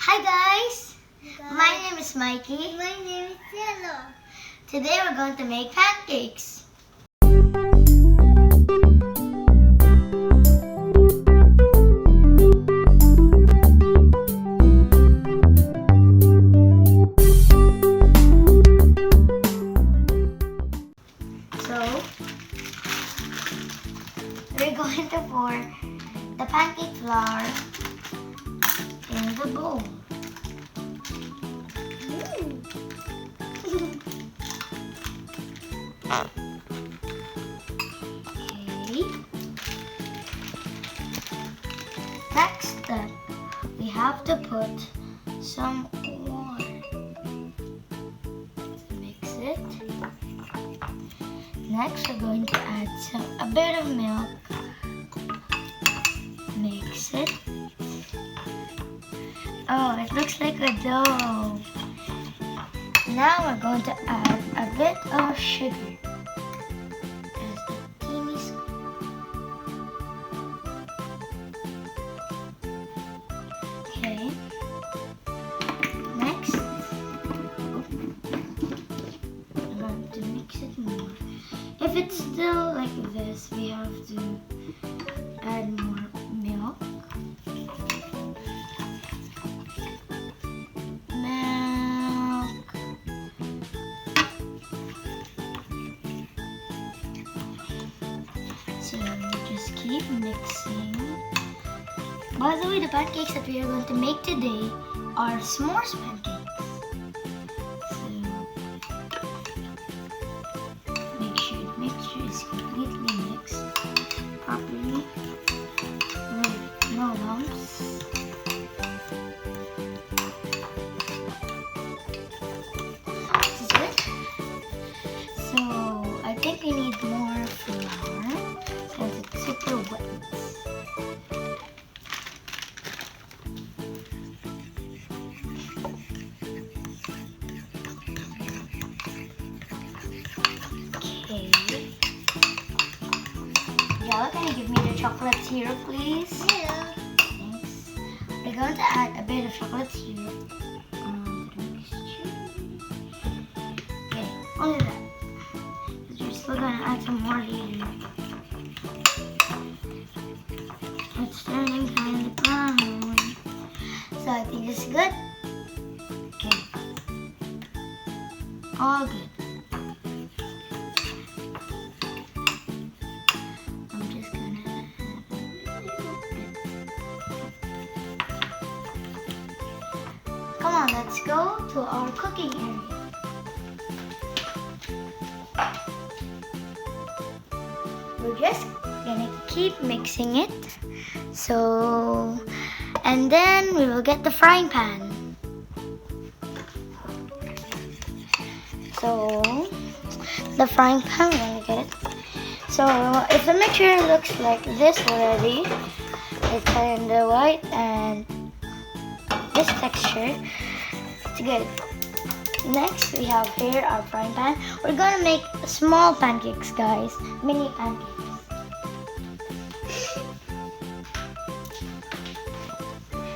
Hi guys! My name is Mikey. My name is Yellow. Today we're going to make pancakes. So, we're going to pour the pancake flour in the bowl. Okay. Next step, we have to put some water. Mix it. Next, we're going to add a bit of milk. Mix it. Oh, it looks like a dough. Now we're going to add a bit of sugar. Just a teeny scoop. Okay. Next, we're going to mix it more. If it's still like this, we have to add more milk. So just keep mixing. By the way, the pancakes that we are going to make today are s'mores pancakes. So make sure the mixture is completely mixed properly with no lumps. This is it. So I think we need more flour. It's super wet. Okay. Yellow, can you give me the chocolate syrup, please? Yeah. Thanks. We're going to add a bit of chocolate syrup on the mixture. Okay, only that. We're still going to add some more later. It's turning kind of brown. So I think it's good. Okay. All good. I'm just gonna add a little bit. Come on, let's go to our cooking area. We're just gonna keep mixing it. So, and then we will get the frying pan. So, the frying pan, we're gonna get it. So, if the mixture looks like this already, it's kind of white and this texture, it's good. Next, we have here our frying pan. We're gonna make small pancakes, guys, mini pancakes.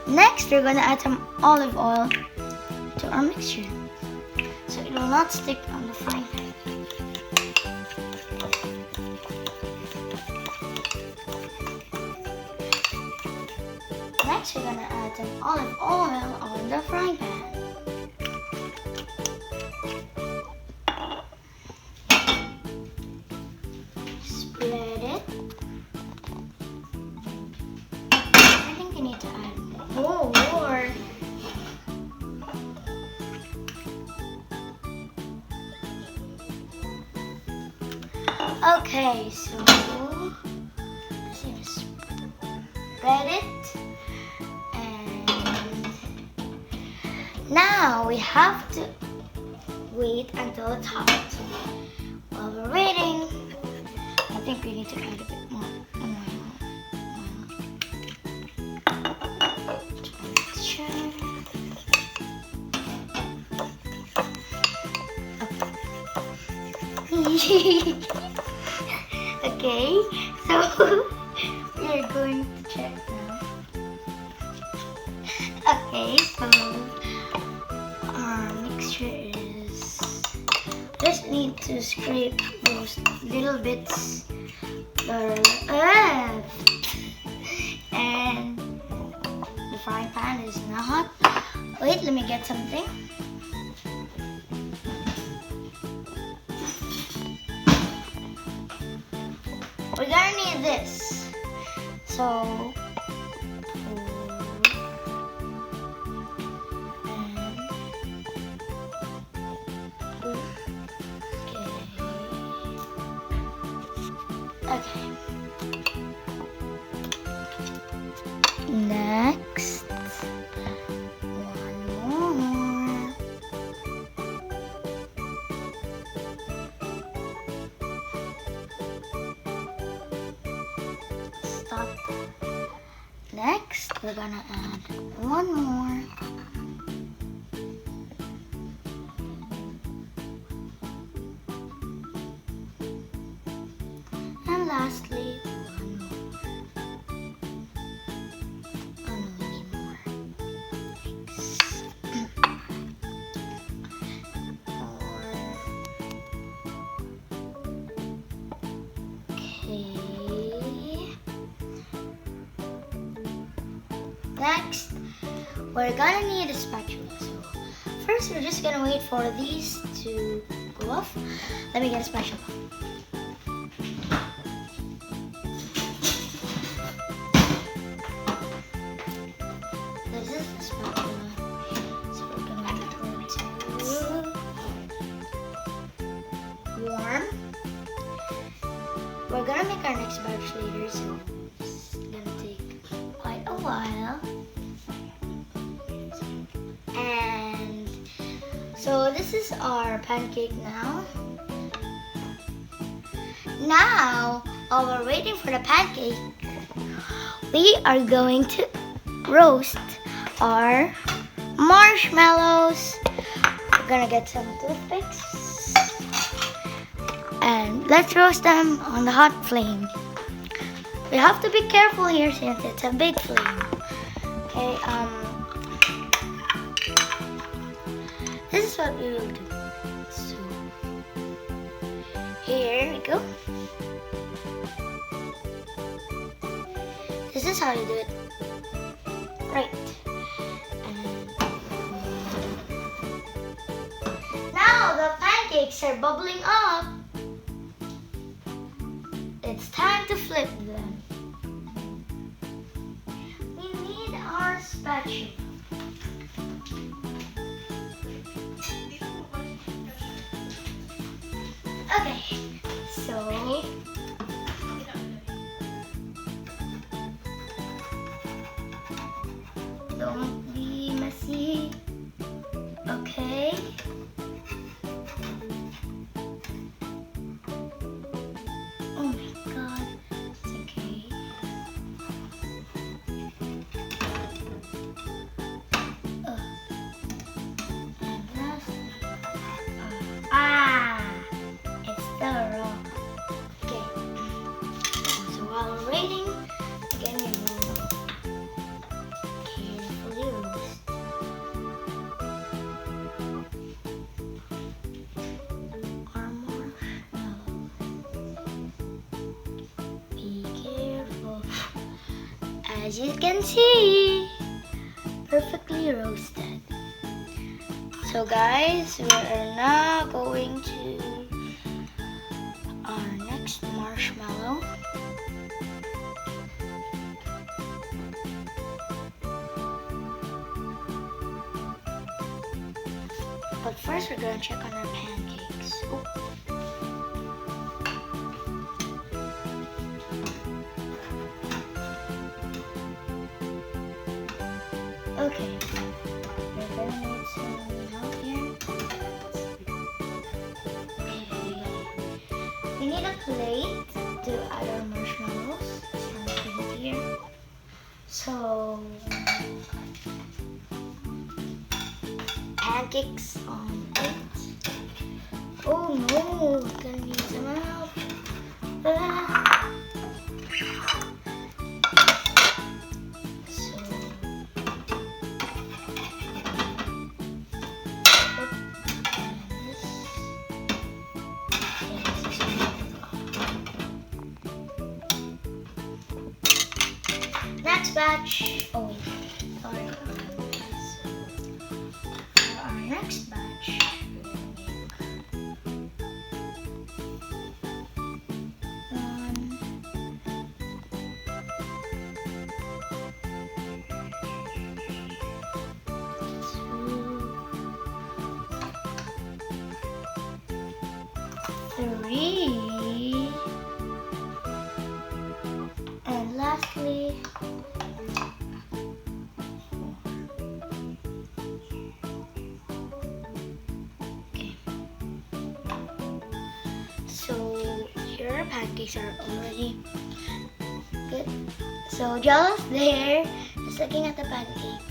Next, we're going to add some olive oil to our mixture so it will not stick on the frying pan. Next, we're going to add some olive oil on the frying pan. Spread it. I think you need to add more. Okay, so just gonna spread it, and now we have to wait until it's hot. While we're waiting, I think we need to add a bit more. Okay, so we are going to check now. Okay, Our mixture is, just need to scrape those little bits that are and the frying pan is now hot. Wait, let me get something. We're gonna need this. So okay. Next, one more. Stop. Next, we're gonna add one more. And lastly, next, we're gonna need a spatula. So first, we're just gonna wait for these to go off. Let me get a spatula. This is the spatula. So we're gonna wait for it to warm. We're gonna make our next batch later, so it's gonna take quite a while. And so this is our pancake now. Now, while we're waiting for the pancake, we are going to roast our marshmallows. We're gonna get some toothpicks and let's roast them on the hot flame. We have to be careful here since it's a big flame. Okay, this is what we will do. So here we go. This is how you do it. Right. And now the pancakes are bubbling up. It's time to flip them. We need our spatula. Okay, so don't be messy. Okay. Oh my god, it's okay. And lastly, it's still raw. Okay. So while we're waiting, again we will carefully roast. Our marshmallow. Be careful. As you can see, perfectly roasted. So guys, we are now going to our next marshmallow. But first we're gonna check on our pancakes. Oh. Okay. We're gonna need some help here. Okay. We need a plate to add our marshmallows. Something here. So pancakes on plate. Oh no, we're gonna need some help. So next batch. Oh wait, sorry. For our next batch, three, and lastly, okay. So your pancakes are already good. So Jello's there, just looking at the pancakes.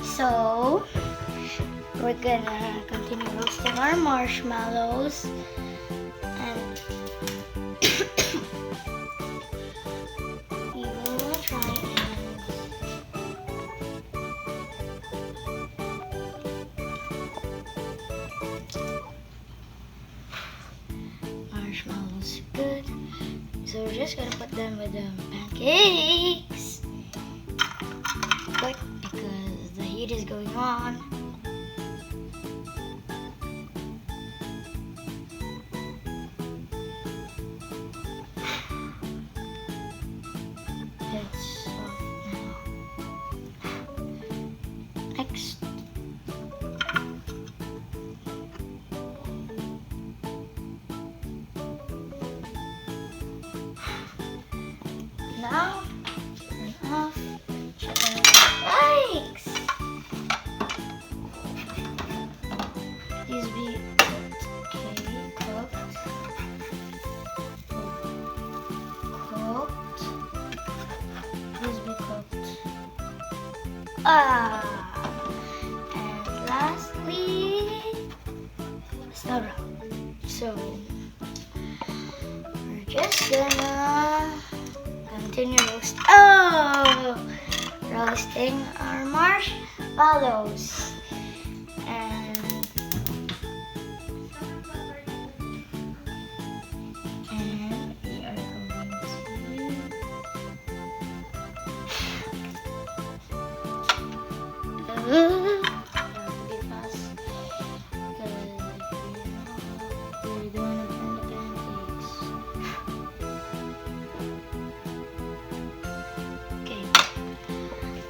So we're gonna continue roasting our marshmallows, and we will try and marshmallows good. So we're just gonna put them with the pancakes quick because the heat is going on. It's soft now. Next. Now, turn off. Yikes! These be cooked. Okay, cooked. Cooked. These be cooked. And lastly, stir up. So we're just gonna continue roasting our marshmallows, and we are going to be fast because we're gonna burn the pancakes. Okay.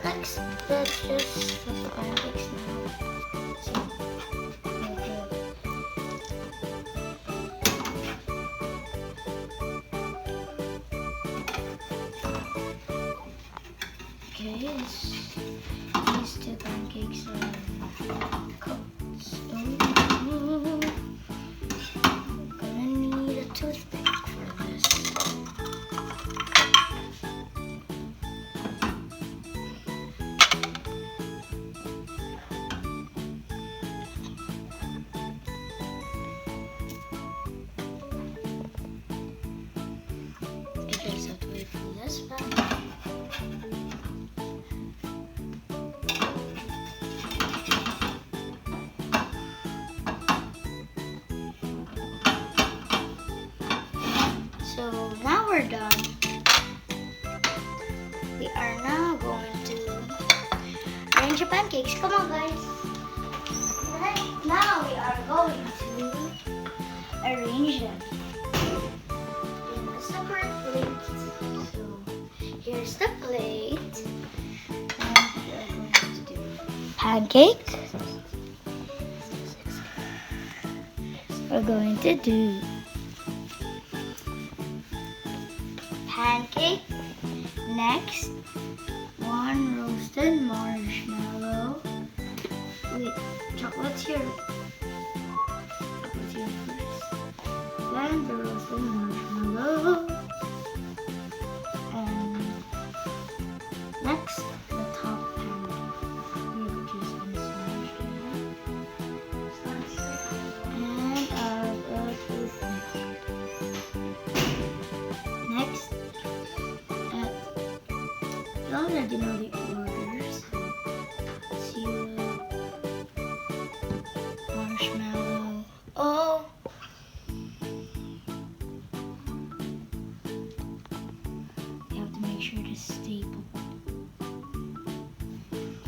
Next, let's just put the pancakes now. So, okay, these two pancakes are cooked. So, I'm gonna need a toothpick for this. So now we're done. We are now going to arrange the pancakes. Come on, guys. Right now we are going to arrange them in a separate plate. So here's the plate. And we are going to do pancake. We're going to do pancake. Next, one roasted marshmallow. Wait, chocolate's here. Chocolate's here first. Then the roasted marshmallow. And next, the top pan, which is smashed in. And a toothpick. Next, You already know the orders. Syrup, marshmallow. Oh! You have to make sure to staple.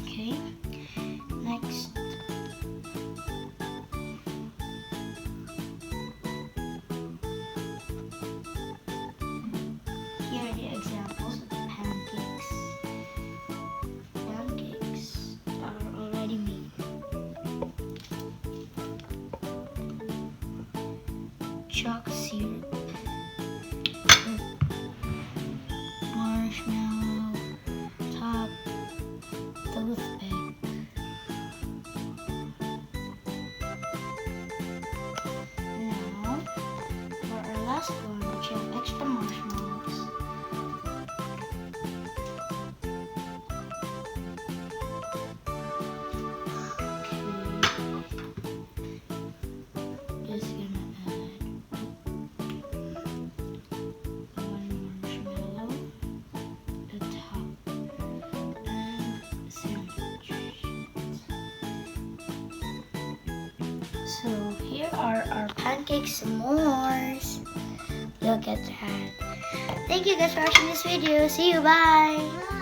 Okay. Next. Here are the examples of the pancakes. Pancakes are already made. Chalk syrup, marshmallow, top, toothpick. Now, for our last one, we have extra marshmallows. Just gonna add one marshmallow, the top, and sandwich. So here are our pancake s'mores. Look at that. Thank you guys for watching this video. See you. Bye.